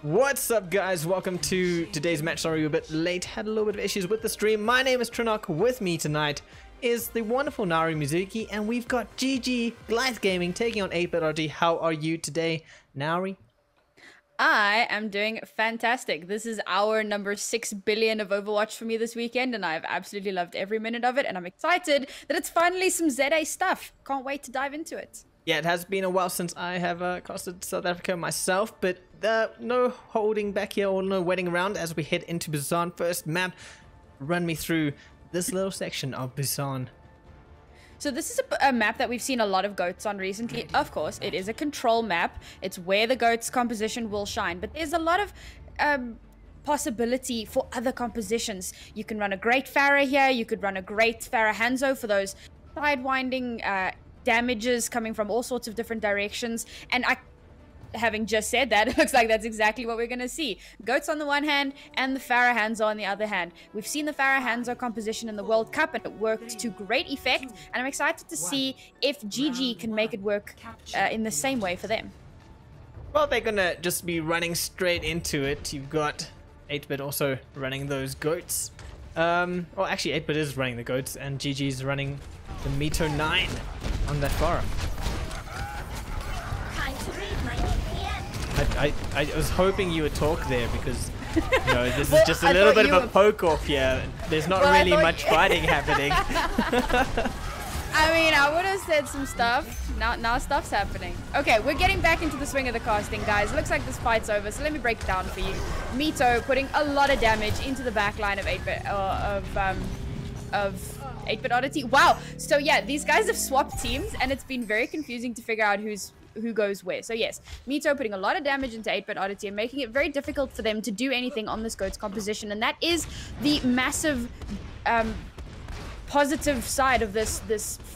What's up, guys? Welcome to today's match. Sorry, we're a bit late. Had a little bit of issues with the stream. My name is Trinok. With me tonight is the wonderful Nari Mizuki, and we've got GG Goliath Gaming taking on 8-Bit Oddity. How are you today, Nari? I am doing fantastic. This is our number 6 billion of Overwatch for me this weekend, and I've absolutely loved every minute of it, and I'm excited that it's finally some ZA stuff. Can't wait to dive into it. Yeah, it has been a while since I have costed South Africa myself, but no holding back here or no waiting around as we head into Busan. First map, run me through this little section of Busan. So this is a map that we've seen a lot of goats on recently. Of course, it is a control map. It's where the goats composition will shine, but there's a lot of possibility for other compositions. You can run a great Pharah here. You could run a great Pharah Hanzo for those sidewinding damages coming from all sorts of different directions. And having just said that, it looks like that's exactly what we're going to see. Goats on the one hand and the Pharah Hanzo on the other hand. We've seen the Pharah Hanzo composition in the World Cup and it worked to great effect, and I'm excited to see if GG can make it work in the same way for them. Well, they're going to just be running straight into it. You've got 8-Bit also running those goats. Well, actually 8-Bit is running the goats and GG's running the Mito 9 on that Pharah. I was hoping you would talk there because, you know, this is just a little bit of a poke off here. There's not really much fighting happening. I mean, I would have said some stuff. Now stuff's happening. Okay, we're getting back into the swing of the casting, guys. Looks like this fight's over, so let me break it down for you. Mito putting a lot of damage into the back line of 8-Bit, of 8-Bit Oddity. Wow. So yeah, these guys have swapped teams, and it's been very confusing to figure out who goes where. So yes, Mito putting a lot of damage into 8-Bit Oddity and making it very difficult for them to do anything on this goat's composition, and that is the massive positive side of this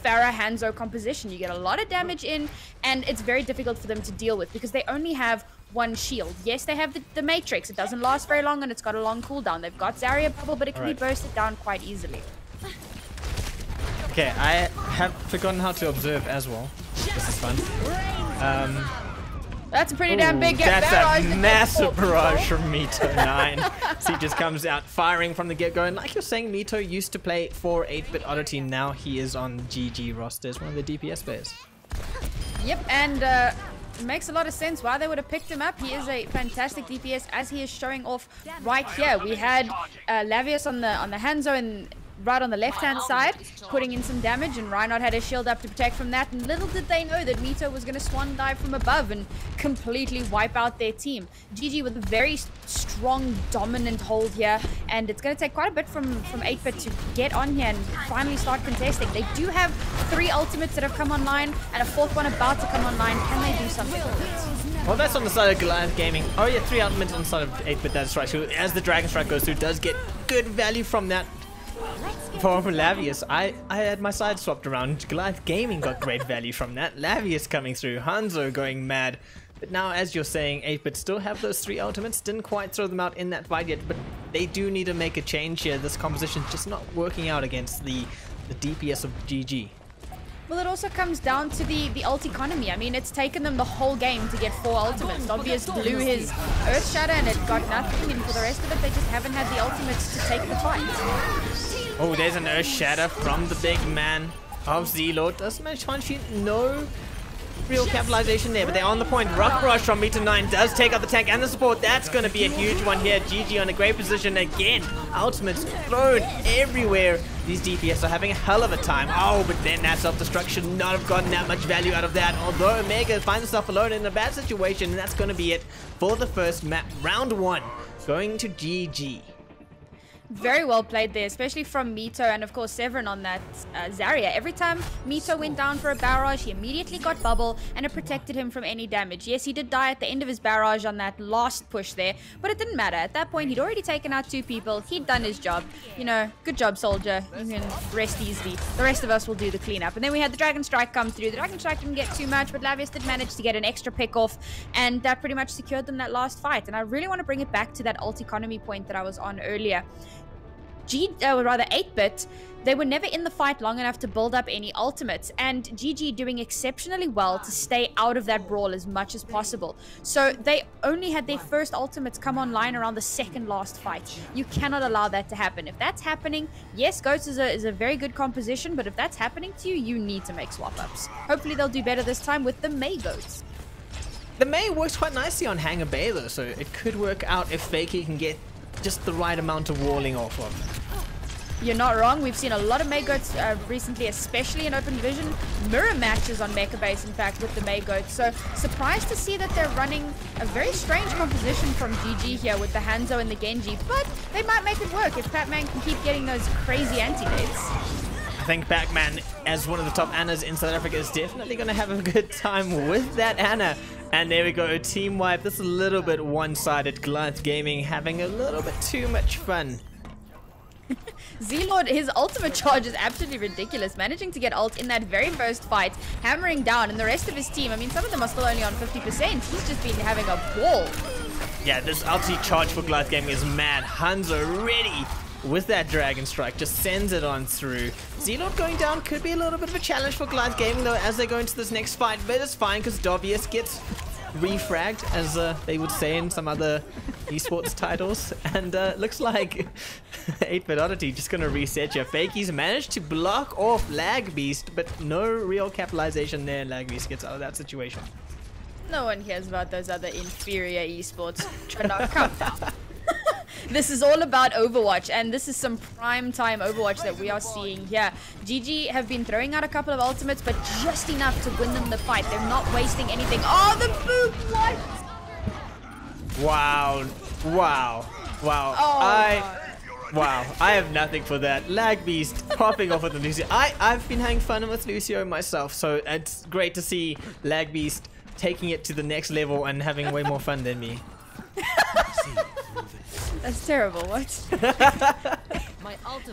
Pharah Hanzo composition. You get a lot of damage in, and it's very difficult for them to deal with because they only have one shield. Yes, they have the Matrix. It doesn't last very long and it's got a long cooldown. They've got Zarya Bubble, but it can be bursted down quite easily. Okay, I have forgotten how to observe as well. This is fun. That's a pretty damn big barrage. That's a massive Oh. barrage from Mito 9. So he just comes out firing from the get-go. And like you're saying, Mito used to play for 8-Bit Oddity. Now he is on GG rosters, one of the DPS players. Yep, and it makes a lot of sense why they would have picked him up. He is a fantastic DPS, as he is showing off right here. We had Lavius on the Hanzo and right on the left-hand side, putting in some damage, and Reinhardt had his shield up to protect from that, and little did they know that Mito was going to swan dive from above and completely wipe out their team. GG with a very strong, dominant hold here, and it's going to take quite a bit from 8-Bit to get on here and finally start contesting. They do have 3 ultimates that have come online, and a 4th one about to come online. Can they do something with it? Well, that's on the side of Goliath Gaming. Oh yeah, 3 ultimates on the side of 8-Bit, that's right. So as the Dragon Strike goes through, does get good value from that. For Lavius, I had my side swapped around. Goliath Gaming got great value from that. Lavius coming through, Hanzo going mad. But now, as you're saying, 8-Bit still have those 3 ultimates. Didn't quite throw them out in that fight yet, but they do need to make a change here. This composition's just not working out against the DPS of GG. Well, it also comes down to the ult economy. I mean, it's taken them the whole game to get 4 ultimates. Obvious blew his Earth Shatter and it got nothing, and for the rest of it, they just haven't had the ultimates to take the fight. Oh, there's an Earth Shatter from the big man of Z-Lord. Doesn't manage to find no real capitalization there, but they're on the point. Rock Rush from Mito 9 does take out the tank and the support. That's going to be a huge one here. GG on a great position again. Ultimates thrown everywhere. These DPS are having a hell of a time. Oh, but then that self-destruction, not have gotten that much value out of that. Although Omega finds himself alone in a bad situation, and that's going to be it for the first map. Round 1, going to GG. Very well played there, especially from Mito and of course Severin on that Zarya. Every time Mito went down for a barrage, he immediately got bubble and it protected him from any damage. Yes, he did die at the end of his barrage on that last push there, but it didn't matter. At that point, he'd already taken out 2 people. He'd done his job. You know, good job, soldier. You can rest easily. The rest of us will do the cleanup. And then we had the Dragon Strike come through. The Dragon Strike didn't get too much, but Lavius did manage to get an extra pick off, and that pretty much secured them that last fight. And I really want to bring it back to that ult economy point that I was on earlier. rather 8-bit, they were never in the fight long enough to build up any ultimates, and GG doing exceptionally well to stay out of that brawl as much as possible. So they only had their first ultimates come online around the second last fight. You cannot allow that to happen. If that's happening, yes, Goats is a very good composition, but if that's happening to you, you need to make swap-ups. Hopefully they'll do better this time with the Mei Goats. The Mei works quite nicely on Hangar Bay though, so it could work out if Fakey can get just the right amount of walling off of. You're not wrong. We've seen a lot of Mei Goats recently, especially in Open Division. Mirror matches on Mecha Base, in fact, with the Mei Goats. So surprised to see that they're running a very strange composition from GG here with the Hanzo and the Genji. But they might make it work if Pac-Man can keep getting those crazy anti-nades. I think Pac-Man, as one of the top Annas in South Africa, is definitely going to have a good time with that Anna. And there we go, team wipe. This is a little bit one-sided. Goliath Gaming having a little bit too much fun. Z-Lord, his ultimate charge is absolutely ridiculous, managing to get ult in that very first fight, hammering down, and the rest of his team, I mean, some of them are still only on 50%. He's just been having a ball. Yeah, this ulti charge for Goliath Gaming is mad. Hanzo ready with that Dragon Strike, just sends it on through. Z-Lord going down could be a little bit of a challenge for Goliath Gaming, though, as they go into this next fight, but it's fine, because Dovius gets refragged, as they would say in some other esports titles, and looks like 8-bit Oddity just gonna reset you. Fakey's managed to block off Lag Beast, but no real capitalization there. Lag Beast gets out of that situation. No one cares about those other inferior esports. Come down. This is all about Overwatch, and this is some prime time Overwatch that we are seeing here. GG have been throwing out a couple of ultimates, but just enough to win them the fight. They're not wasting anything. Oh, the boot! What? Wow. Wow. Wow. Oh, wow. I have nothing for that. Lag Beast popping off with the Lucio. I've been having fun with Lucio myself, so it's great to see Lag Beast taking it to the next level and having way more fun than me. That's terrible. What?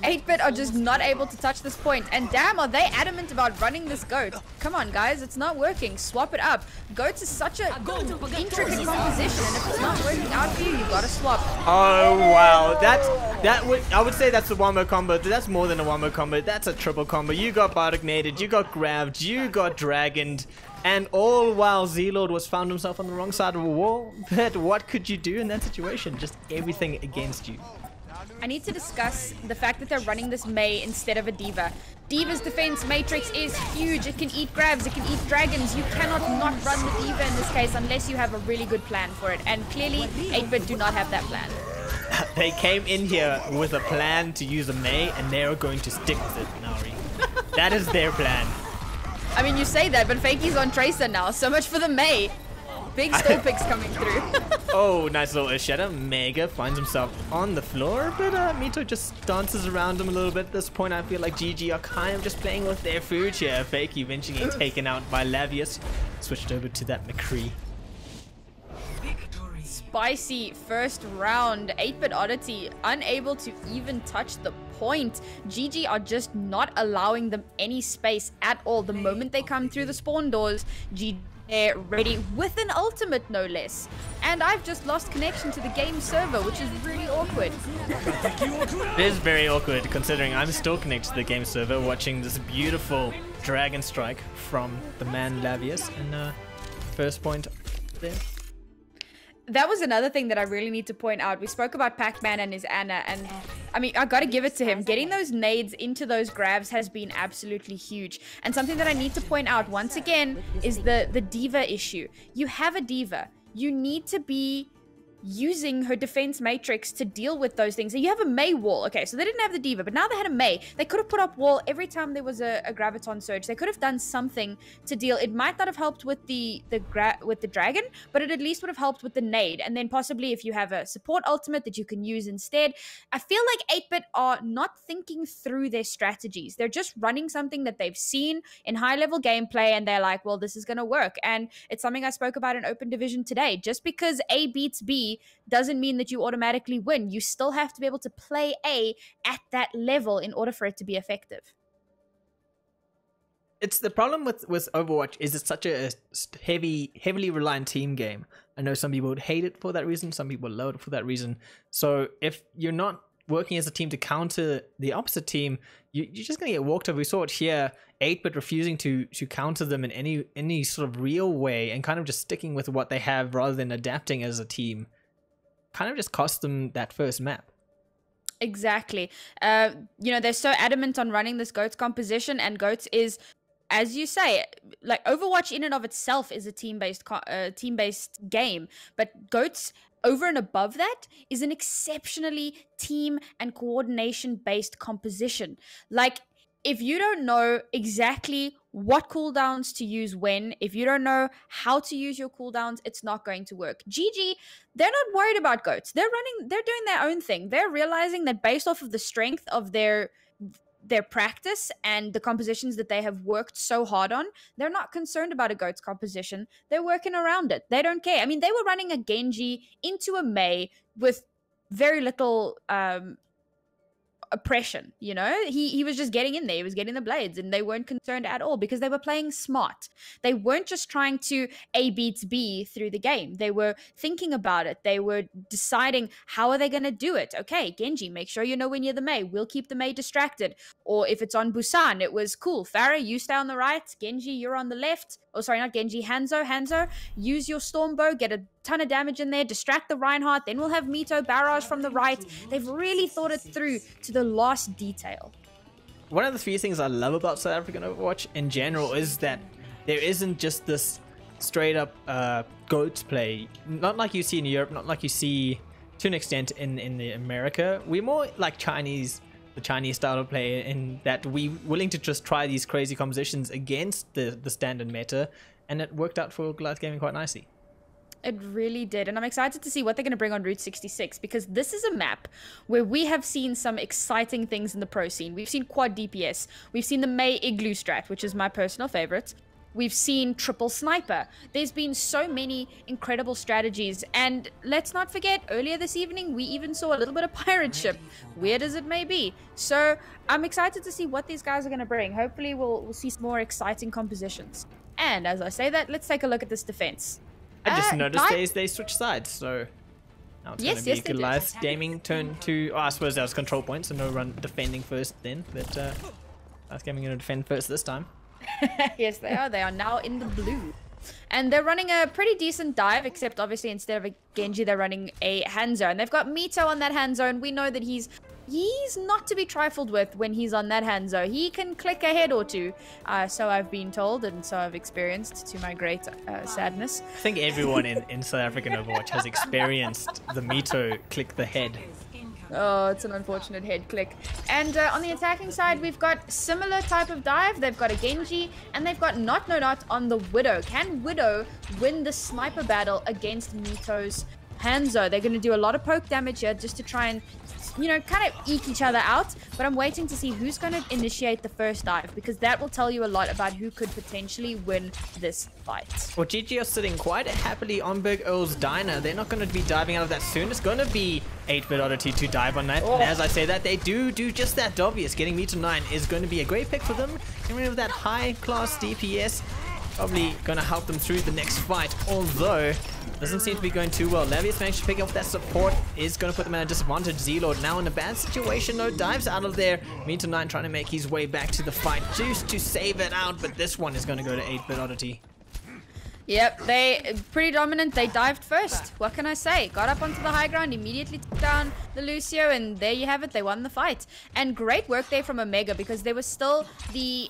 8-bit are just not able to touch this point, and damn, are they adamant about running this Goat. Come on, guys, it's not working. Swap it up. Goats is such a intricate composition, and if it's not working out for you, you gotta swap. Oh wow, I would say that's a one-more combo. That's more than a one-more combo. That's a triple combo. You got bardignated, you got grabbed, you got dragoned. And all while Z-Lord was found himself on the wrong side of a wall. But what could you do in that situation? Just everything against you. I need to discuss the fact that they're running this Mei instead of a D.Va. D.Va's defense matrix is huge. It can eat grabs, it can eat dragons. You cannot not run the D.Va in this case unless you have a really good plan for it. And clearly, 8-bit do not have that plan. They came in here with a plan to use a Mei, and they're going to stick with it, Nari. That is their plan. I mean, you say that, but Fakey's on Tracer now. So much for the Mei. Big stall picks coming through. Oh, nice little Ishetta. Mega finds himself on the floor, but Mito just dances around him a little bit. At this point, I feel like GG are kind of just playing with their food here. Fakey eventually getting taken out by Lavius. Switched over to that McCree. Spicy first round. 8-bit Oddity unable to even touch the point. GG are just not allowing them any space at all. The moment they come through the spawn doors, GG are ready with an ultimate, no less. And I've just lost connection to the game server, which is really awkward. It is very awkward, considering I'm still connected to the game server, watching this beautiful Dragon Strike from the man Lavius. And first point there. That was another thing that I really need to point out. We spoke about Pac-Man and his Anna, and I mean, I gotta give it to him. Getting those nades into those grabs has been absolutely huge. And something that I need to point out once again is the D.Va issue. You have a D.Va. You need to be using her defense matrix to deal with those things. And you have a Mei wall. Okay, so they didn't have the D.Va, but now they had a Mei. They could have put up wall every time there was a graviton surge. They could have done something to deal. It might not have helped with the dragon, but it at least would have helped with the nade. And then possibly if you have a support ultimate that you can use instead. I feel like 8-bit are not thinking through their strategies. They're just running something that they've seen in high-level gameplay, and they're like, well, this is going to work. And it's something I spoke about in Open Division today. Just because A beats B doesn't mean that you automatically win. You still have to be able to play A at that level in order for it to be effective. It's the problem with Overwatch is it's such a heavily reliant team game. I know some people would hate it for that reason, some people love it for that reason. So if you're not working as a team to counter the opposite team, you're just going to get walked over. We saw it here, 8-Bit refusing to counter them in any sort of real way and kind of just sticking with what they have rather than adapting as a team. Kind of just cost them that first map. Exactly. You know, they're so adamant on running this GOATS composition, and GOATS is, as you say, like Overwatch in and of itself is a team-based game, but GOATS over and above that is an exceptionally team and coordination-based composition. Like, if you don't know exactly what cooldowns to use when, if you don't know how to use your cooldowns, it's not going to work. GG, they're not worried about GOATS. They're doing their own thing. They're realizing that based off of the strength of their practice and the compositions that they have worked so hard on, they're not concerned about a GOATS composition. They're working around it. They don't care. I mean, they were running a Genji into a Mei with very little oppression, you know. He was just getting in there, he was getting the blades, and they weren't concerned at all because they were playing smart. They weren't just trying to A beats B through the game. They were thinking about it. They were deciding, how are they going to do it? Okay, Genji, make sure you know when you're the Mei. We'll keep the Mei distracted. Or if it's on Busan, it was cool, Pharah, you stay on the right, Genji, you're on the left. Oh, sorry, not Genji, Hanzo, use your Stormbow, get a ton of damage in there, distract the Reinhardt, then we'll have Mito barrage from the right. They've really thought it through to the last detail. One of the few things I love about South African Overwatch in general is that there isn't just this straight up GOATS play. Not like you see in Europe, not like you see to an extent in the America. We're more like the Chinese style of play, in that we willing to just try these crazy compositions against the standard meta, and it worked out for Goliath Gaming quite nicely. It really did, and I'm excited to see what they're going to bring on Route 66, because this is a map where we have seen some exciting things in the pro scene. We've seen quad DPS, we've seen the Mei Igloo strat, which is my personal favorite. We've seen triple sniper. There's been so many incredible strategies, and let's not forget, earlier this evening we even saw a little bit of pirate ship, weird as it may be. So I'm excited to see what these guys are going to bring. Hopefully we'll see some more exciting compositions. And as I say that, let's take a look at this defense. I just noticed they switch sides, so now it's going to be Goliath Gaming turn to, I suppose that was control point, so no run defending first then, but Goliath Gaming going to defend first this time. Yes, they are. They are now in the blue. And they're running a pretty decent dive, except obviously instead of a Genji, they're running a Hanzo. And they've got Mito on that Hanzo, and we know that he's not to be trifled with when he's on that Hanzo. He can click a head or two, so I've been told, and so I've experienced, to my great sadness. I think everyone in South African Overwatch has experienced the Mito click the head. Oh, it's an unfortunate head click. And on the attacking side, we've got similar type of dive. They've got a Genji, and they've got Not on the Widow. Can Widow win the sniper battle against Mito's Hanzo? They're going to do a lot of poke damage here just to try and, you know, kind of eke each other out. But I'm waiting to see who's going to initiate the first dive, because that will tell you a lot about who could potentially win this fight. Well, GG are sitting quite happily on Big Earl's Diner. They're not going to be diving out of that soon. It's going to be 8-Bit Oddity to dive on that. And as I say that, they do just that obvious. Getting me to 9 is going to be a great pick for them. Getting rid of that high-class DPS. Probably going to help them through the next fight, although doesn't seem to be going too well. Levius managed to pick up that support, is going to put them at a disadvantage. Z-Lord now in a bad situation, no dives out of there. Mean9 trying to make his way back to the fight just to save it out, but this one is going to go to 8-Bit Oddity. Yep, they pretty dominant. They dived first. What can I say? Got up onto the high ground, immediately took down the Lucio, and there you have it. They won the fight. And great work there from Omega, because there was still the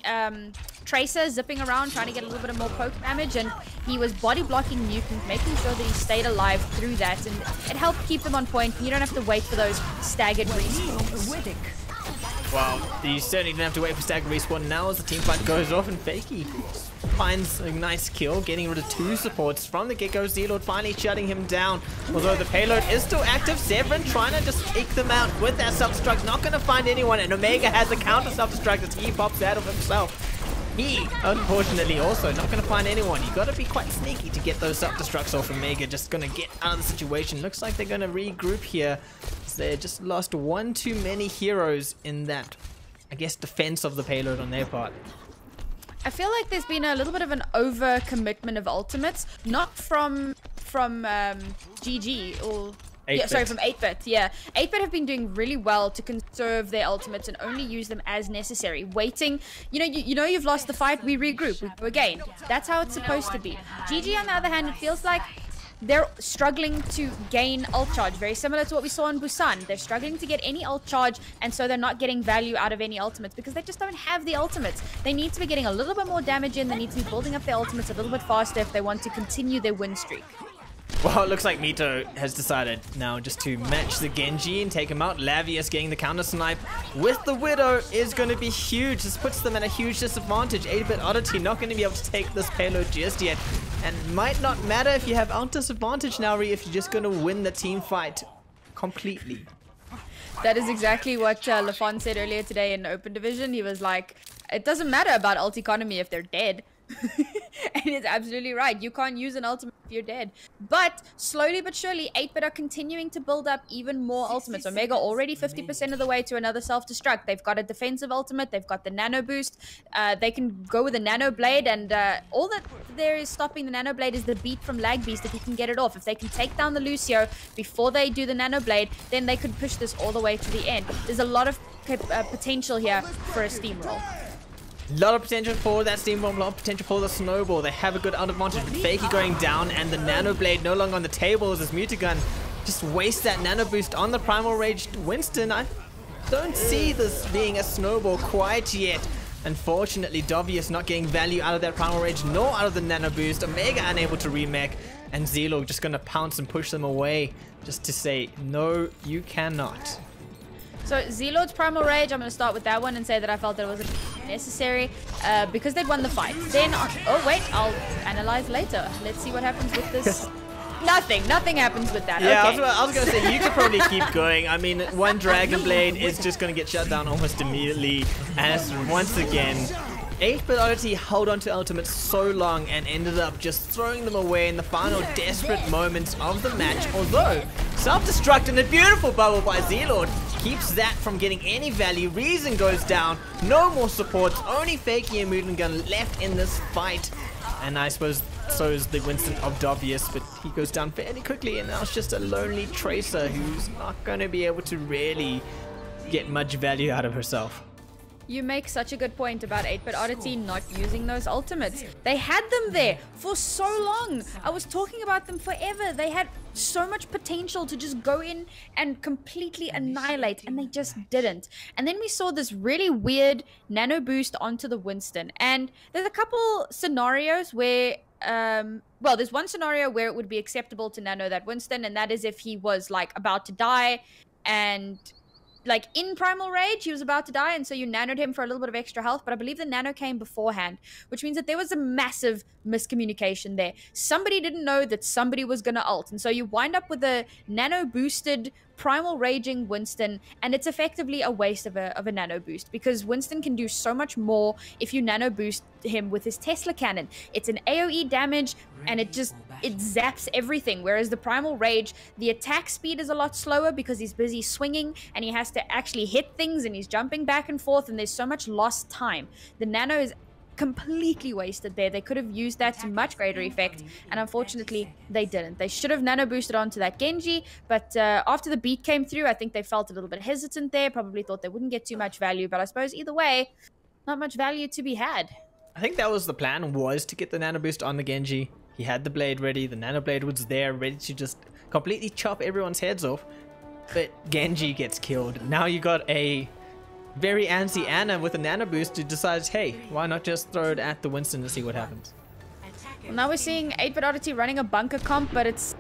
Tracer zipping around, trying to get a little bit of more poke damage, and he was body blocking Mutant, making sure that he stayed alive through that, and it helped keep them on point. You don't have to wait for those staggered respawns. Well, you certainly didn't have to wait for staggered respawn now as the team fight goes off, and Fakey finds a nice kill, getting rid of 2 supports from the get-go. Z-Lord finally shutting him down, although the payload is still active. Severin trying to just eke them out with that self-destruct, not going to find anyone, and Omega has a counter self-destruct as he pops out of himself. He, unfortunately, also not going to find anyone. You got to be quite sneaky to get those self-destructs off. Omega just going to get out of the situation. Looks like they're going to regroup here. They just lost one too many heroes in that, I guess, defense of the payload on their part. I feel like there's been a little bit of an over-commitment of ultimates, not from GG or Yeah, sorry, from 8-bit. Yeah, 8-bit have been doing really well to conserve their ultimates and only use them as necessary. Waiting, you know you've lost the fight, we regroup, we go again. That's how it's supposed to be. GG, on the other hand, it feels like they're struggling to gain ult charge, very similar to what we saw in Busan. They're struggling to get any ult charge, and so they're not getting value out of any ultimates because they just don't have the ultimates. They need to be getting a little bit more damage in. They need to be building up their ultimates a little bit faster if they want to continue their win streak. Well, it looks like Mito has decided now just to match the Genji and take him out. Lavius getting the counter snipe with the Widow is going to be huge. This puts them at a huge disadvantage. 8-bit Oddity not going to be able to take this payload just yet. And might not matter if you have out disadvantage now, if you're just going to win the team fight completely. That is exactly what LaFon said earlier today in Open Division. He was like, it doesn't matter about ult economy if they're dead. And it's absolutely right. You can't use an ultimate if you're dead. But slowly but surely, 8-bit are continuing to build up even more ultimates. Omega already 50% of the way to another self-destruct. They've got a defensive ultimate. They've got the nano boost. They can go with a nano blade, and all that there is stopping the nano blade is the beat from Lag Beast if he can get it off. If they can take down the Lucio before they do the nano blade, then they could push this all the way to the end. There's a lot of potential here for a steamroll. A lot of potential for that steamroll, a lot of potential for the snowball. They have a good out advantage, but Fakey going down and the nano blade no longer on the table as this Mutagun just wastes that nano boost on the Primal Raged Winston. I don't see this being a snowball quite yet. Unfortunately, Dovius not getting value out of that Primal Rage nor out of the nano boost. Omega unable to remake, and Zelo just going to pounce and push them away just to say, no, you cannot. So Zelo's Primal Rage, I'm going to start with that one and say that I felt that it wasn't necessary because they'd won the fight. Then, oh wait, I'll analyze later. Let's see what happens with this. Nothing happens with that. Yeah, okay. I was going to say, you could probably keep going. I mean, one Dragon Blade is just going to get shut down almost immediately. As once again, 8-bit Oddity held on to ultimates so long and ended up just throwing them away in the final desperate moments of the match. Although, self-destruct and a beautiful bubble by Z-Lord keeps that from getting any value. Reason goes down, no more supports, only Fakey and Mudengun left in this fight. And I suppose so is the Winston of Dovius, but he goes down fairly quickly, and now it's just a lonely Tracer who's not going to be able to really get much value out of herself. You make such a good point about 8-bit Oddity not using those ultimates. They had them there for so long. I was talking about them forever. They had so much potential to just go in and completely annihilate, and they just didn't. And then we saw this really weird nano boost onto the Winston. And there's a couple scenarios where well, there's one scenario where it would be acceptable to nano that Winston, and that is if he was like about to die and like in Primal Rage, he was about to die, and so you nanoed him for a little bit of extra health, but I believe the nano came beforehand, which means that there was a massive miscommunication there. Somebody didn't know that somebody was going to ult, and so you wind up with a nano-boosted Primal Raging Winston, and it's effectively a waste of a nano boost, because Winston can do so much more if you nano boost him with his Tesla cannon. It's an AoE damage, and it zaps everything, whereas the Primal Rage, the attack speed is a lot slower because he's busy swinging, and he has to actually hit things, and he's jumping back and forth, and there's so much lost time. The nano is completely wasted there. They could have used that to much greater effect, and unfortunately they didn't. They should have nano boosted onto that Genji, but after the beat came through, I think they felt a little bit hesitant there, probably thought they wouldn't get too much value, but I suppose either way, not much value to be had. I think that was the plan, was to get the nano boost on the Genji. He had the blade ready, the nano blade was there, ready to just completely chop everyone's heads off, but Genji gets killed. Now you got a very antsy Anna with a nano boost who decides, hey, why not just throw it at the Winston to see what happens. Well, now we're seeing 8-bit Oddity running a bunker comp, but it's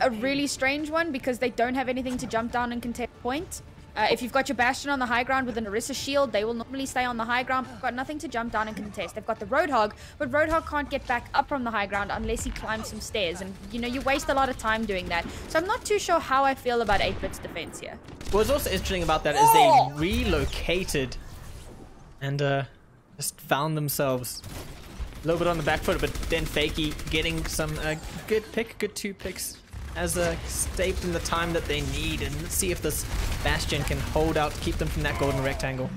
a really strange one because they don't have anything to jump down and contest point. If you've got your Bastion on the high ground with an Orisa shield, they will normally stay on the high ground. They've got nothing to jump down and contest. They've got the Roadhog, but Roadhog can't get back up from the high ground unless he climbs some stairs. And, you know, you waste a lot of time doing that. So I'm not too sure how I feel about 8-bit's defense here. What's also interesting about that is they relocated and just found themselves a little bit on the back foot, but then Fakey getting some good 2 picks as stayed in the time that they need, and let's see if this Bastion can hold out, keep them from that golden rectangle.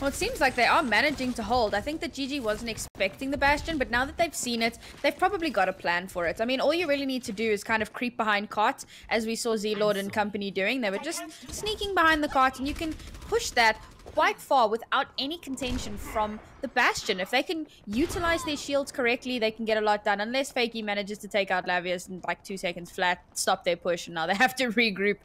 Well, it seems like they are managing to hold. I think that GG wasn't expecting the Bastion, but now that they've seen it, they've probably got a plan for it. I mean, all you really need to do is kind of creep behind cart, as we saw Z-Lord and company doing. They were just sneaking behind the cart, and you can push that quite far without any contention from the Bastion. If they can utilize their shields correctly, they can get a lot done, unless Fakey manages to take out Lavius in like 2 seconds flat, stop their push, and now they have to regroup.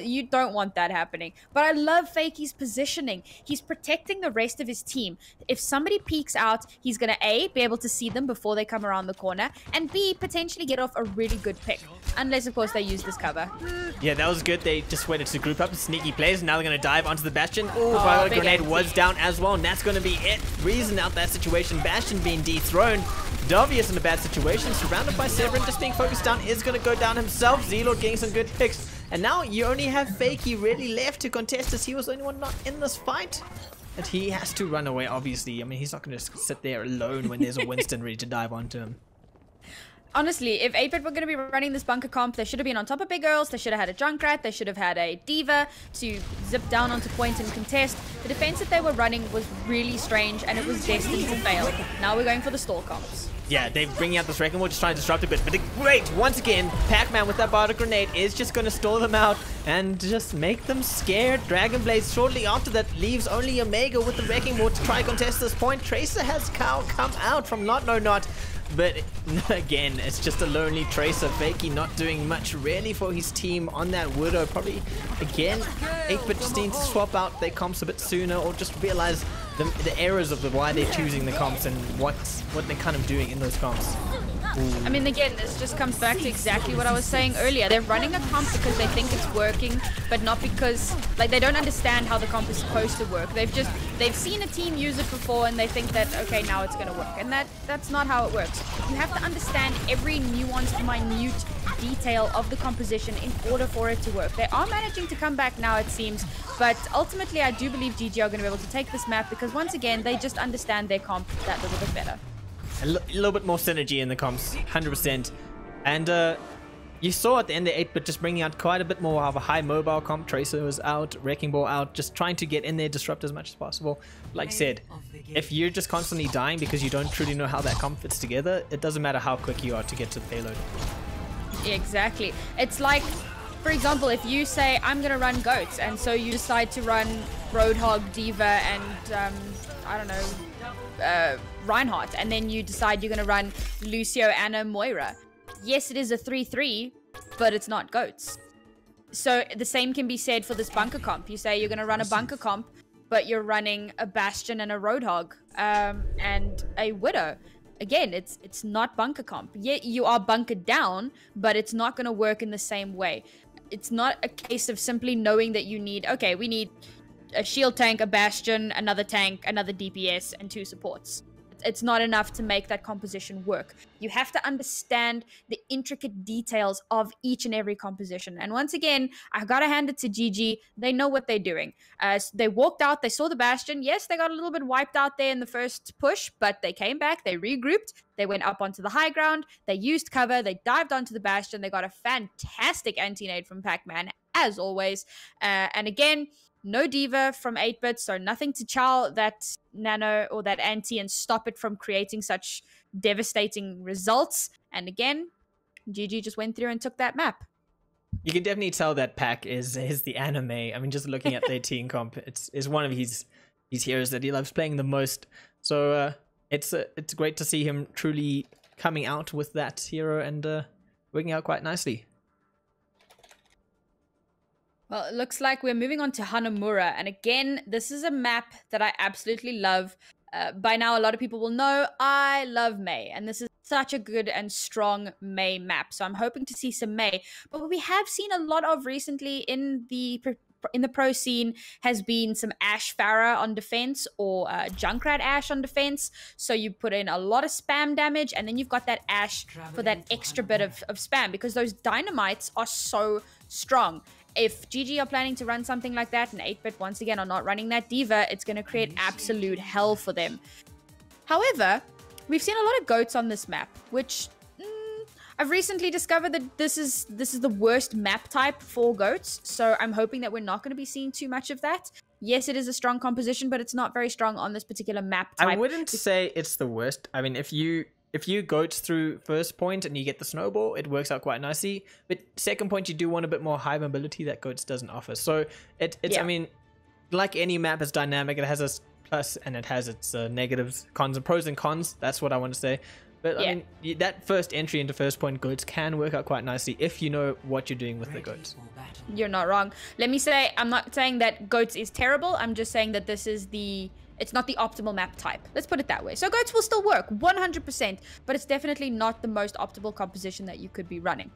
You don't want that happening. But I love Fakey's positioning. He's protecting the rest of his team. If somebody peeks out, he's going to A, be able to see them before they come around the corner, and B, potentially get off a really good pick. Unless, of course, they use this cover. Yeah, that was good. They just waited to group up, sneaky plays. Now they're going to dive onto the Bastion. Oh, grenade was down as well, and that's going to be it. Reason out that situation. Bastion being dethroned. Dovius in a bad situation, surrounded by Severin, just being focused down, is going to go down himself. Z-Lord getting some good picks. And now you only have Fakey really left to contest, as he was the only one not in this fight. And he has to run away, obviously. I mean, he's not going to just sit there alone when there's a Winston ready to dive onto him. Honestly, if 8-Bit were going to be running this bunker comp, they should have been on top of Big Girls, they should have had a Junkrat, they should have had a Diva to zip down onto point and contest. The defense that they were running was really strange, and it was destined to fail. Now we're going for the stall comps. Yeah, they're bringing out this Wrecking Ball, just trying to disrupt a bit. But great, once again, Pac-Man with that barter grenade is just going to stall them out and just make them scared. Dragon Blaze shortly after that leaves only Omega with the Wrecking Ball to try and contest this point. Tracer has come out from Not No Not. But again, it's just a lonely Tracer. Fakey not doing much really for his team on that Widow. Probably, again, 8-Bit just need to swap out their comps a bit sooner, or just realize the errors of why they're choosing the comps and what they're kind of doing in those comps. I mean, again, this just comes back to exactly what I was saying earlier. They're running a comp because they think it's working, but not because, like, they don't understand how the comp is supposed to work. They've seen a team use it before, and they think that, okay, now it's going to work. And that's not how it works. You have to understand every nuanced, minute detail of the composition in order for it to work. They are managing to come back now, it seems, but ultimately I do believe GG are going to be able to take this map because, once again, they just understand their comp that little bit better. A little bit more synergy in the comps, 100%. And you saw at the end of 8-Bit just bringing out quite a bit more of a high mobile comp. Tracer was out, Wrecking Ball out, just trying to get in there, disrupt as much as possible. Like I said, if you're just constantly dying because you don't truly know how that comp fits together, it doesn't matter how quick you are to get to the payload. Exactly. It's like, for example, if you say, I'm going to run goats, and so you decide to run Roadhog, Diva, and, I don't know, Reinhardt, and then you decide you're going to run Lucio, Anna, Moira. Yes, it is a 3-3, but it's not goats. So the same can be said for this bunker comp. You say you're going to run a bunker comp, but you're running a Bastion and a Roadhog, and a Widow. Again, it's not bunker comp. Yeah, you are bunkered down, but it's not going to work in the same way. It's not a case of simply knowing that you need, okay, we need a shield tank, a Bastion, another tank, another DPS, and 2 supports. It's not enough to make that composition work. You have to understand the intricate details of each and every composition. And once again, I gotta hand it to GG. They know what they're doing. They walked out, they saw the Bastion. Yes, they got a little bit wiped out there in the first push, but they came back, they regrouped, they went up onto the high ground, they used cover, they dived onto the Bastion, they got a fantastic anti-nade from Pac-Man, as always. And again, no Diva from 8-Bit, so nothing to chow that nano or that anti and stop it from creating such devastating results. And again, GG just went through and took that map. You can definitely tell that Pac is the anime. I mean, just looking at their team comp, it's one of his heroes that he loves playing the most. So it's great to see him truly coming out with that hero and working out quite nicely. Well, it looks like we're moving on to Hanamura. And again, this is a map that I absolutely love. By now, a lot of people will know I love Mei. And this is such a good and strong Mei map. So I'm hoping to see some Mei. But what we have seen a lot of recently in the pro scene has been some Ashe Farah on defense, or Junkrat Ashe on defense. So you put in a lot of spam damage, and then you've got that Ashe for that extra bit of spam, because those dynamites are so strong. If GG are planning to run something like that, and 8-Bit once again are not running that Diva, it's going to create absolute hell for them. However, we've seen a lot of goats on this map, which I've recently discovered that this is the worst map type for goats. So I'm hoping that we're not going to be seeing too much of that. Yes, it is a strong composition, but it's not very strong on this particular map type. I wouldn't say it's the worst. I mean, if you goats through first point and you get the snowball, it works out quite nicely. But second point, you do want a bit more high mobility that goats doesn't offer. So it's I mean, like any map, it's dynamic. It has its plus and it has its negatives, cons, and pros and cons. That's what I want to say. But I mean, that first entry into first point goats can work out quite nicely if you know what you're doing with the goats. You're not wrong. Let me say, I'm not saying that goats is terrible. I'm just saying that this is it's not the optimal map type. Let's put it that way. So goats will still work 100%, but it's definitely not the most optimal composition that you could be running.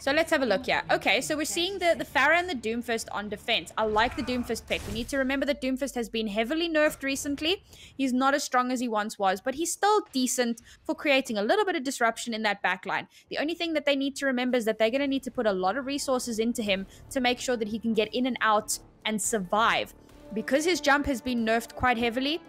So let's have a look here. Okay, so we're seeing the Pharah and the Doomfist on defense. I like the Doomfist pick. We need to remember that Doomfist has been heavily nerfed recently. He's not as strong as he once was, but he's still decent for creating a little bit of disruption in that backline. The only thing that they need to remember is that they're going to need to put a lot of resources into him to make sure that he can get in and out and survive. Because his jump has been nerfed quite heavily,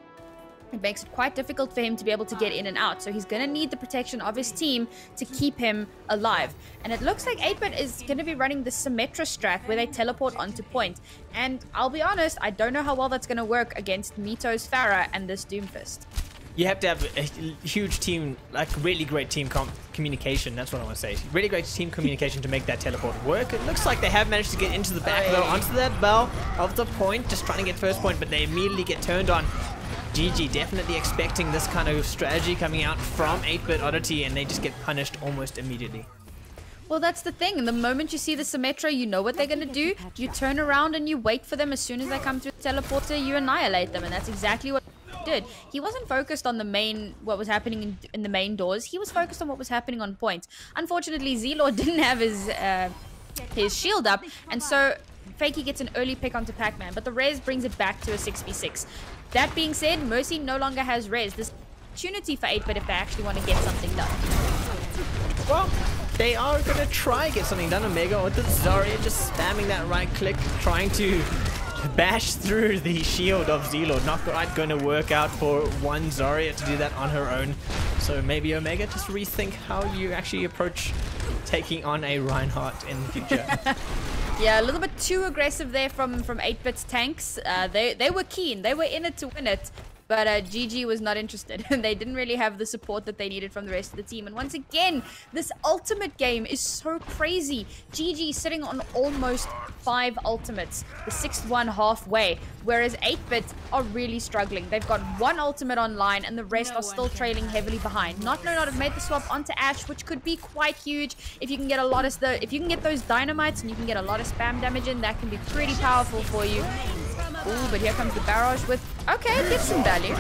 it makes it quite difficult for him to be able to get in and out. So he's going to need the protection of his team to keep him alive. And it looks like 8-Bit is going to be running the Symmetra strat where they teleport onto point. And I'll be honest, I don't know how well that's going to work against Mito's Pharah and this Doomfist. You have to have a huge team, like really great team communication. That's what I want to say. Really great team communication to make that teleport work. It looks like they have managed to get into the back though, onto that bell of the point, just trying to get first point, but they immediately get turned on. GG definitely expecting this kind of strategy coming out from 8-Bit Oddity, and they just get punished almost immediately. Well, that's the thing. The moment you see the Symmetra, you know what they're going to do. You turn around and you wait for them. As soon as they come through the teleporter, you annihilate them, and that's exactly what he did. He wasn't focused on the main, what was happening in the main doors. He was focused on what was happening on point. Unfortunately, Z-Lord didn't have his shield up, and so Fakey gets an early pick onto Pac-Man, but the res brings it back to a 6v6. That being said, Mercy no longer has res. This opportunity for 8-Bit if they actually want to get something done. Well, they are going to try and get something done. Omega with the Zarya just spamming that right click, trying to bash through the shield of Z-Lord. Not quite going to work out for one Zarya to do that on her own. So maybe Omega, just rethink how you actually approach taking on a Reinhardt in the future. Yeah, a little bit too aggressive there from 8-Bit's tanks. They were keen. They were in it to win it. But GG was not interested. They didn't really have the support that they needed from the rest of the team. And once again, this ultimate game is so crazy. GG sitting on almost 5 ultimates. The 6th one halfway. Whereas 8-Bit are really struggling. They've got 1 ultimate online and the rest are still trailing heavily behind. Not have made the swap onto Ashe, which could be quite huge. If you can get a lot of if you can get those dynamites and you can get a lot of spam damage in, that can be pretty powerful for you. Ooh, but here comes the barrage with... Okay, it gives some value.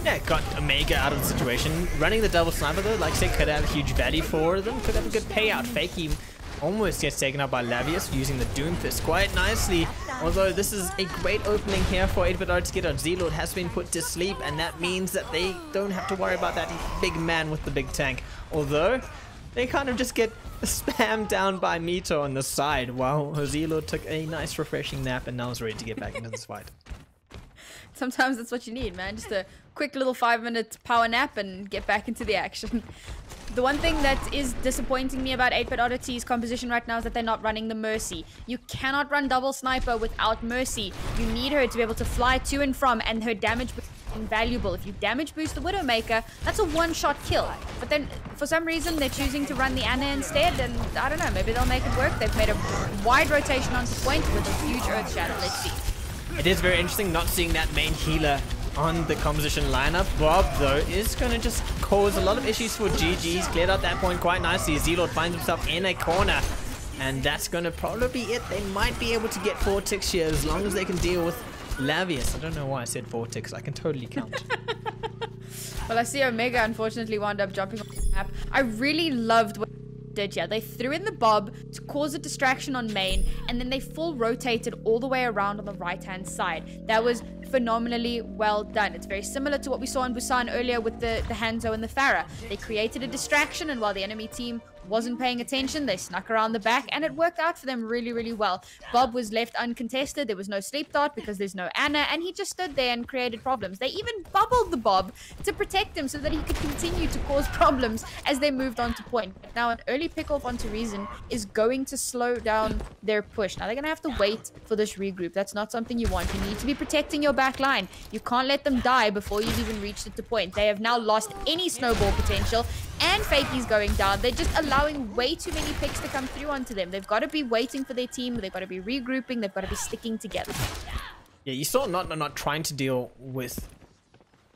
Yeah, got Omega out of the situation. Running the double sniper though, like I said, could have huge value for them. Could have a good payout. Fakey almost gets taken out by Lavius using the Doomfist quite nicely. Although this is a great opening here for 8-Bit to get on. Z-Lord has been put to sleep, and that means that they don't have to worry about that big man with the big tank. Although, they kind of just get spammed down by Mito on the side while Z-Lord took a nice refreshing nap and now is ready to get back into this fight. Sometimes that's what you need, man. Just a quick little 5-minute power nap and get back into the action. The one thing that is disappointing me about 8-Bit Oddity's composition right now is that they're not running the Mercy. You cannot run double sniper without Mercy. You need her to be able to fly to and from, and her damage is invaluable. If you damage boost the Widowmaker, that's a one-shot kill. But then, for some reason, they're choosing to run the Anna instead, and I don't know, maybe they'll make it work. They've made a wide rotation onto point with a huge Earth Shadow. Let's see. It is very interesting not seeing that main healer on the composition lineup. Bob, though, is going to just cause a lot of issues for GG. He's cleared out that point quite nicely. Z-Lord finds himself in a corner, and that's going to probably be it. They might be able to get 4 ticks here as long as they can deal with Lavius. I don't know why I said 4 ticks. I can totally count. Well, I see Omega unfortunately wound up jumping off the map. I really loved what they did here. They threw in the Bob to cause a distraction on main, and then they full rotated all the way around on the right-hand side. That was phenomenally well done. It's very similar to what we saw in Busan earlier with the Hanzo and the Pharah. They created a distraction, and while the enemy team wasn't paying attention. They snuck around the back, and it worked out for them really, really well. Bob was left uncontested. There was no sleep dart because there's no Anna, and he just stood there and created problems. They even bubbled the Bob to protect him so that he could continue to cause problems as they moved on to point. Now, an early pick-off onto Reason is going to slow down their push. Now, they're going to have to wait for this regroup. That's not something you want. You need to be protecting your back line. You can't let them die before you've even reached it to point. They have now lost any snowball potential, and Fakey's going down. They're just allowing way too many picks to come through onto them. They've got to be waiting for their team. They've got to be regrouping. They've got to be sticking together. Yeah, you saw not trying to deal with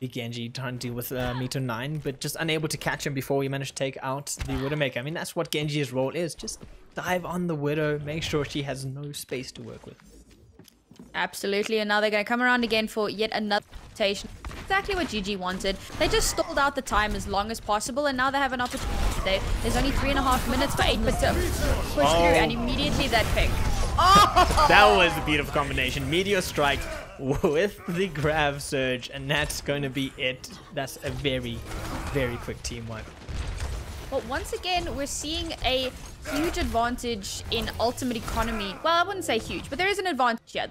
the Genji, trying to deal with Mito 9, but just unable to catch him before he managed to take out the Widowmaker. I mean, that's what Genji's role is. Just dive on the Widow, make sure she has no space to work with. Absolutely, and now they're going to come around again for yet another rotation. Exactly what GG wanted. They just stalled out the time as long as possible, and now they have an opportunity. There's only 3.5 minutes for 8-bit to push through, and immediately that pick. Oh! That was a beautiful combination. Meteor Strike with the Grav Surge, and that's going to be it. That's a very, very quick team wipe. But once again, we're seeing a huge advantage in ultimate economy. Well, I wouldn't say huge, but there is an advantage here.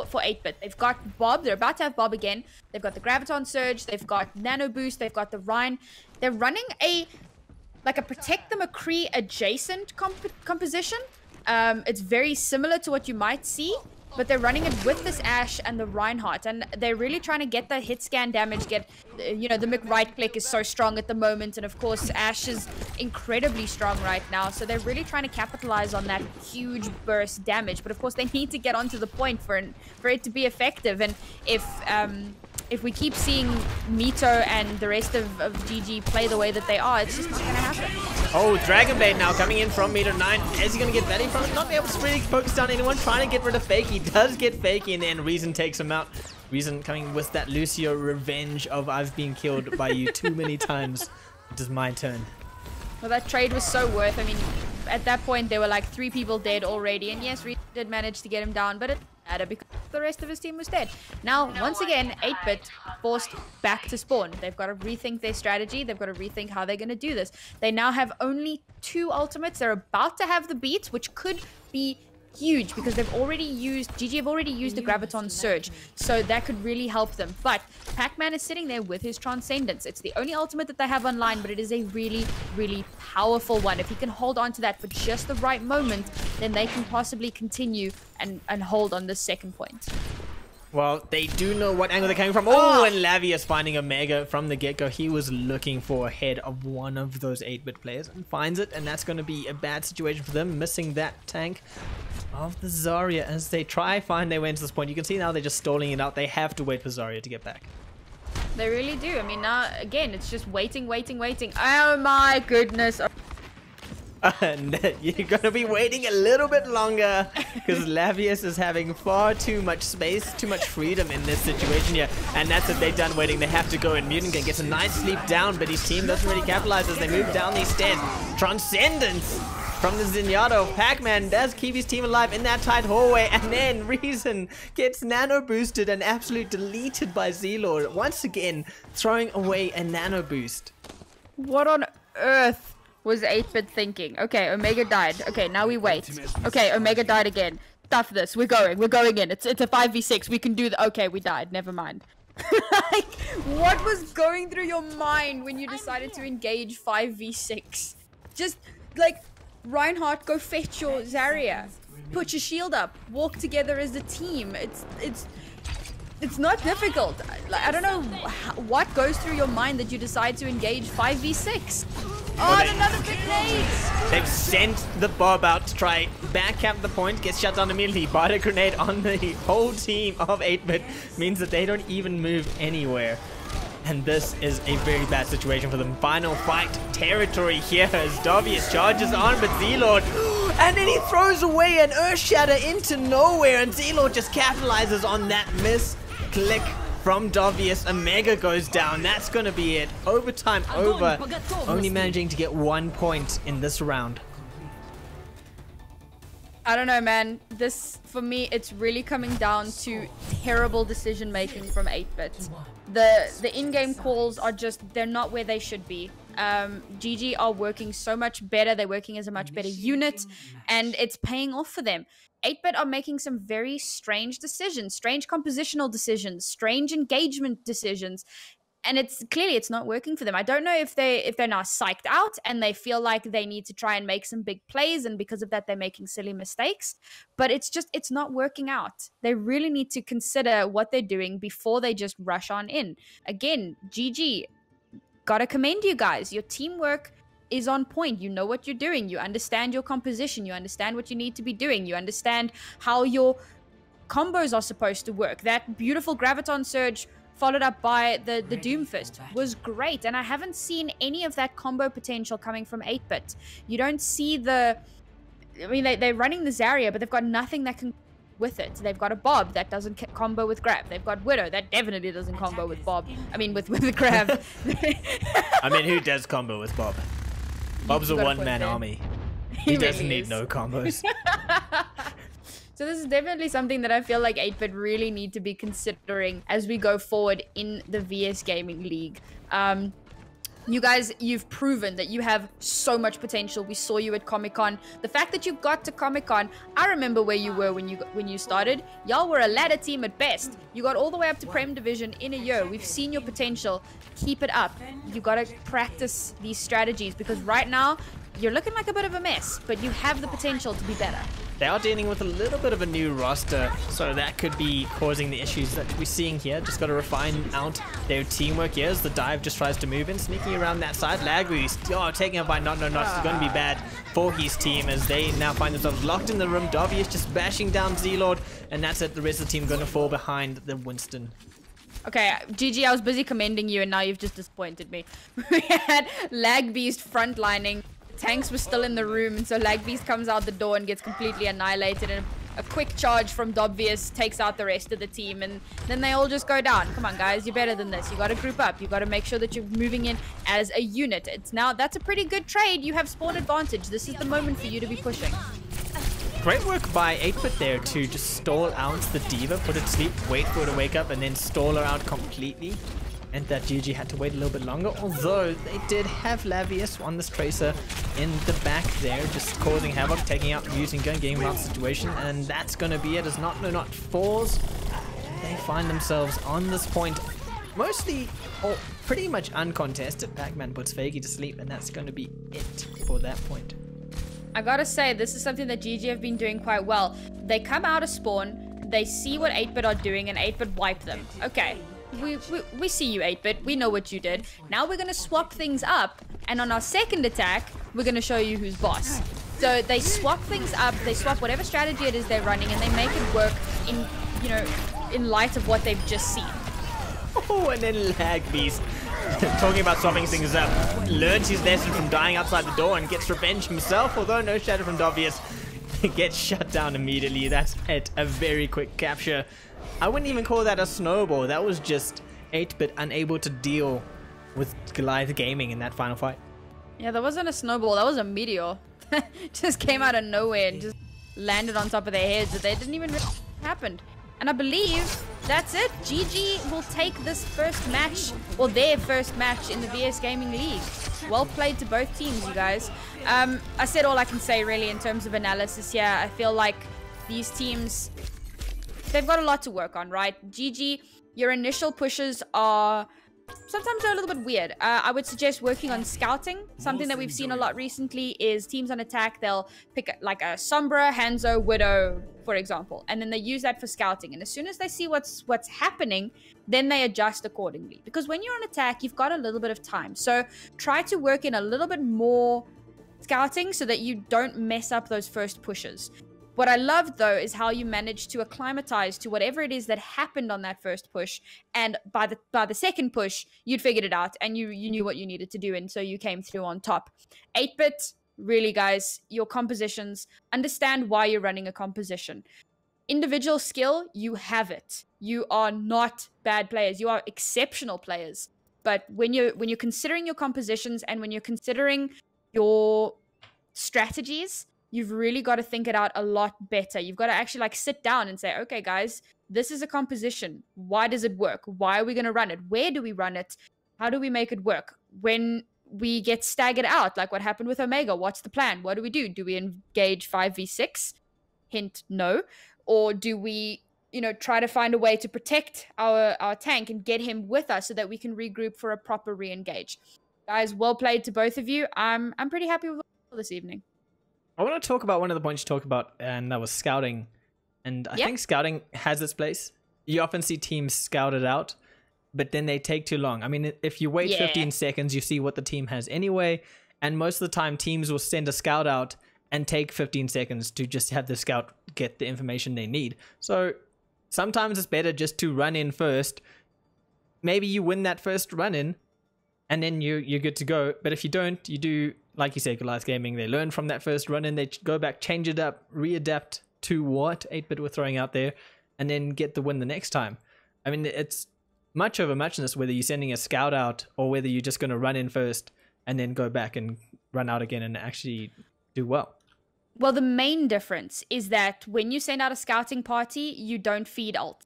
For 8-bit, they've got Bob. They're about to have Bob again. They've got the Graviton Surge. They've got Nano Boost. They've got the Rhine. They're running a Protect the McCree adjacent composition. It's very similar to what you might see, but they're running it with this Ashe and the Reinhardt, and they're really trying to get the hit scan damage, the McRight click is so strong at the moment, and of course Ashe is incredibly strong right now, so they're really trying to capitalize on that huge burst damage, but of course they need to get onto the point for it to be effective, and if we keep seeing Mito and the rest of GG play the way that they are, it's just not going to happen. Oh, Dragon Bait now coming in from Meter 9. Is he going to get value from it? Not be able to really focus on anyone. Trying to get rid of Fakey. Does get Fakey, and then Reason takes him out. Reason coming with that Lucio revenge of I've been killed by you too many times. It is my turn. Well, that trade was so worth. I mean, at that point, there were like 3 people dead already. And yes, Reason did manage to get him down, but it because the rest of his team was dead. Now, once again, 8-bit forced back to spawn. They've got to rethink their strategy. They've got to rethink how they're going to do this. They now have only 2 ultimates. They're about to have the beats, which could be huge because GG have already used the Graviton Surge, so that could really help them. But Pac-Man is sitting there with his Transcendence. It's the only ultimate that they have online, but it is a really, really powerful one. If he can hold on to that for just the right moment, then they can possibly continue and hold on this second point. Well, they do know what angle they're coming from. Oh, and Lavius finding Omega from the get-go. He was looking for a head of one of those 8-bit players and finds it, and that's going to be a bad situation for them, missing that tank of the Zarya as they try find their way into this point. You can see now they're just stalling it out. They have to wait for Zarya to get back. They really do. I mean, now, again, it's just waiting. Oh my goodness. You're gonna be waiting a little bit longer because Lavius is having far too much space, too much freedom in this situation here, and that's it. They're done waiting. They have to go, and Mutant can get a nice sleep down, but his team doesn't really capitalize as they move down these stairs. Transcendence from the Zenyatta. Pac-Man does keep his team alive in that tight hallway, and then Reason gets nano boosted and absolutely deleted by Z-Lord. Once again, throwing away a nano boost. What on earth was 8-bit thinking? Okay, Omega died. Okay, now we wait. Okay, Omega died again. Stuff this. We're going in. It's a 5v6. We can do the. Okay, we died. Never mind. Like, what was going through your mind when you decided to engage 5v6? Just like, Reinhardt, go fetch your Zarya. Put your shield up. Walk together as a team. It's not difficult. I don't know what goes through your mind that you decide to engage 5v6. Oh, another big nade! They've sent the Bob out to try backcap the point, gets shut down immediately. But a grenade on the whole team of 8-bit means that they don't even move anywhere. And this is a very bad situation for them. Final fight territory here as Dovius charges on, but Z-Lord, and then he throws away an Earth Shatter into nowhere, and Z-Lord just capitalizes on that miss click from Dovius. Omega goes down. That's going to be it. Overtime over. Only managing to get 1 point in this round. I don't know, man. This, for me, it's really coming down to terrible decision making from 8-bit. The in-game calls are just, they're not where they should be. GG are working so much better. They're working as a much better unit, and it's paying off for them. 8-Bit are making some very strange decisions, strange compositional decisions, strange engagement decisions, and it's clearly it's not working for them. I don't know if they're now psyched out and they feel like they need to try and make some big plays, and because of that they're making silly mistakes, but it's not working out. They really need to consider what they're doing before they just rush on in. Again, GG, gotta commend you guys. Your teamwork is on point. You know what you're doing. You understand your composition. You understand what you need to be doing. You understand how your combos are supposed to work. That beautiful Graviton Surge followed up by the Doomfist was great. And I haven't seen any of that combo potential coming from 8-Bit. You don't see the... I mean, they're running the Zarya, but they've got nothing that can with it. They've got a Bob that doesn't combo with Grab. They've got Widow that definitely doesn't combo with Bob. I mean, with Grab. I mean, who does combo with Bob? Bob's a one-man army. He doesn't really need no combos. So this is definitely something that I feel like 8-Bit really need to be considering as we go forward in the VSGaming League. You guys, you've proven that you have so much potential. We saw you at Comic-Con. The fact that you got to Comic-Con, I remember where you were when you started. Y'all were a ladder team at best. You got all the way up to Prem Division in a year. We've seen your potential. Keep it up. You got to practice these strategies, because right now you're looking like a bit of a mess, but you have the potential to be better. They are dealing with a little bit of a new roster, so that could be causing the issues that we're seeing here. Just got to refine out their teamwork here as the dive just tries to move in, sneaking around that side. Lag taking up by Not. It's going to be bad for his team as they now find themselves locked in the room. Dobby is just bashing down Z-Lord, and that's it. The rest of the team going to fall behind the Winston. Okay, GG, I was busy commending you, and now you've just disappointed me. We had Lag Beast frontlining. Tanks were still in the room, and so Lag Beast comes out the door and gets completely annihilated, and a quick charge from Dobvious takes out the rest of the team, and then they all just go down. Come on, guys, you're better than this. You got to group up. You got to make sure that you're moving in as a unit. That's a pretty good trade. You have spawn advantage. This is the moment for you to be pushing. Great work by 8-Bit there to just stall out the Diva, put it to sleep, wait for her to wake up, and then stall her out completely. And that GG had to wait a little bit longer, although they did have Lavius on this Tracer in the back there, just causing havoc, taking out using gun, getting him out of the situation, and that's going to be it as Not falls. They find themselves on this point, mostly, or pretty much uncontested. Pac-Man puts Fakey to sleep, and that's going to be it for that point. I gotta say, this is something that GG have been doing quite well. They come out of spawn, they see what 8-Bit are doing, and 8-Bit wipe them. Okay. We see you, 8-Bit. We know what you did. Now we're going to swap things up, and on our second attack, we're going to show you who's boss. So they swap things up, they swap whatever strategy it is they're running, and they make it work in, you know, in light of what they've just seen. Oh, and then Lag Beast, talking about swapping things up, learns his lesson from dying outside the door and gets revenge himself, although no shadow from Dobvious gets shut down immediately. That's it, a very quick capture. I wouldn't even call that a snowball. That was just 8-Bit unable to deal with Goliath Gaming in that final fight. Yeah, that wasn't a snowball. That was a meteor. Just came out of nowhere and just landed on top of their heads. They didn't even really happen. And I believe that's it. GG will take this first match, or their first match in the VSGaming League. Well played to both teams, you guys. I said all I can say really in terms of analysis here. I feel like these teams, they've got a lot to work on, right? GG, your initial pushes are sometimes they're a little bit weird. I would suggest working on scouting. Something that we've seen a lot recently is teams on attack, they'll pick like a Sombra, Hanzo, Widow, for example, and then they use that for scouting. And as soon as they see what's happening, then they adjust accordingly. Because when you're on attack, you've got a little bit of time. So try to work in a little bit more scouting so that you don't mess up those first pushes. What I loved, though, is how you managed to acclimatize to whatever it is that happened on that first push. And by the second push, you'd figured it out and you knew what you needed to do. And so you came through on top. 8-Bit, really, guys, your compositions, understand why you're running a composition. Individual skill, you have it. You are not bad players. You are exceptional players. But when you're considering your compositions and when you're considering your strategies, you've really got to think it out a lot better. You've got to actually like sit down and say, okay, guys, this is a composition. Why does it work? Why are we going to run it? Where do we run it? How do we make it work? When we get staggered out, like what happened with Omega. What's the plan? What do we do? Do we engage 5v6? Hint, no. Or do we, try to find a way to protect our tank and get him with us so that we can regroup for a proper re-engage? Guys, well played to both of you. I'm pretty happy with this evening. I want to talk about one of the points you talked about, and that was scouting. And I think scouting has its place. You often see teams scout it out, but then they take too long. I mean, if you wait 15 seconds, you see what the team has anyway. And most of the time, teams will send a scout out and take 15 seconds to just have the scout get the information they need. So sometimes it's better just to run in first. Maybe you win that first run in, and then you're good to go. But if you don't, you do, like you said, Goliath Gaming, they learn from that first run in, they go back, change it up, readapt to what 8-bit were throwing out there, and then get the win the next time. I mean, it's much over muchness whether you're sending a scout out or whether you're just going to run in first and then go back and run out again and actually do well. Well, the main difference is that when you send out a scouting party, you don't feed ult.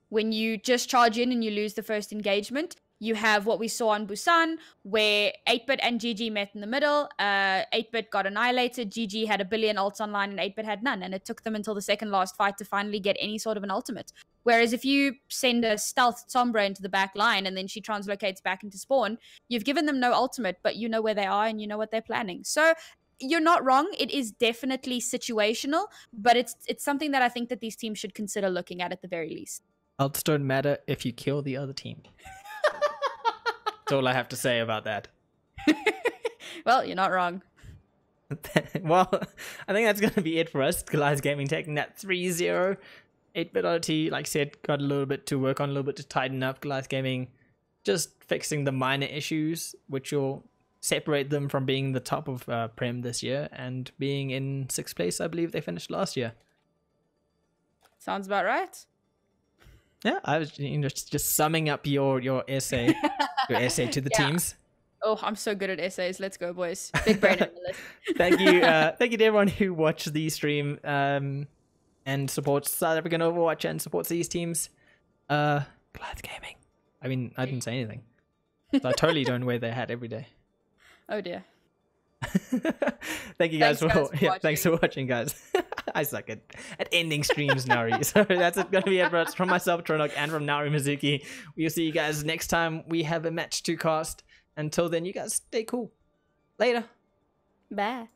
When you just charge in and you lose the first engagement, you have what we saw on Busan, where 8-bit and GG met in the middle. 8-bit got annihilated, GG had a billion ults online, and 8-bit had none. And it took them until the second last fight to finally get any sort of an ultimate. Whereas if you send a stealth Sombra into the back line and then she translocates back into spawn, you've given them no ultimate, but you know where they are and you know what they're planning. So you're not wrong. It is definitely situational, but it's something that I think that these teams should consider looking at the very least. Ults don't matter if you kill the other team. That's all I have to say about that. Well, you're not wrong. Well, I think that's going to be it for us. Goliath Gaming taking that 3-0. 8-bit Oddity, like I said, got a little bit to work on, a little bit to tighten up. Goliath Gaming just fixing the minor issues, which will separate them from being the top of Prem this year and being in 6th place. I believe they finished last year. Sounds about right. Yeah, I was just summing up your essay, your essay to the teams. Oh, I'm so good at essays. Let's go, boys. Big brain analyst. Thank you to everyone who watched the stream and supports South African Overwatch and supports these teams. Goliath Gaming. I mean, I didn't say anything. So I totally don't wear their hat every day. Oh dear. Thank you guys thanks for watching, guys. I suck at ending streams, Nari. So that's going to be it for us. From myself, Tronok, and from Nari Mizuki. We'll see you guys next time we have a match to cast. Until then, you guys stay cool. Later. Bye.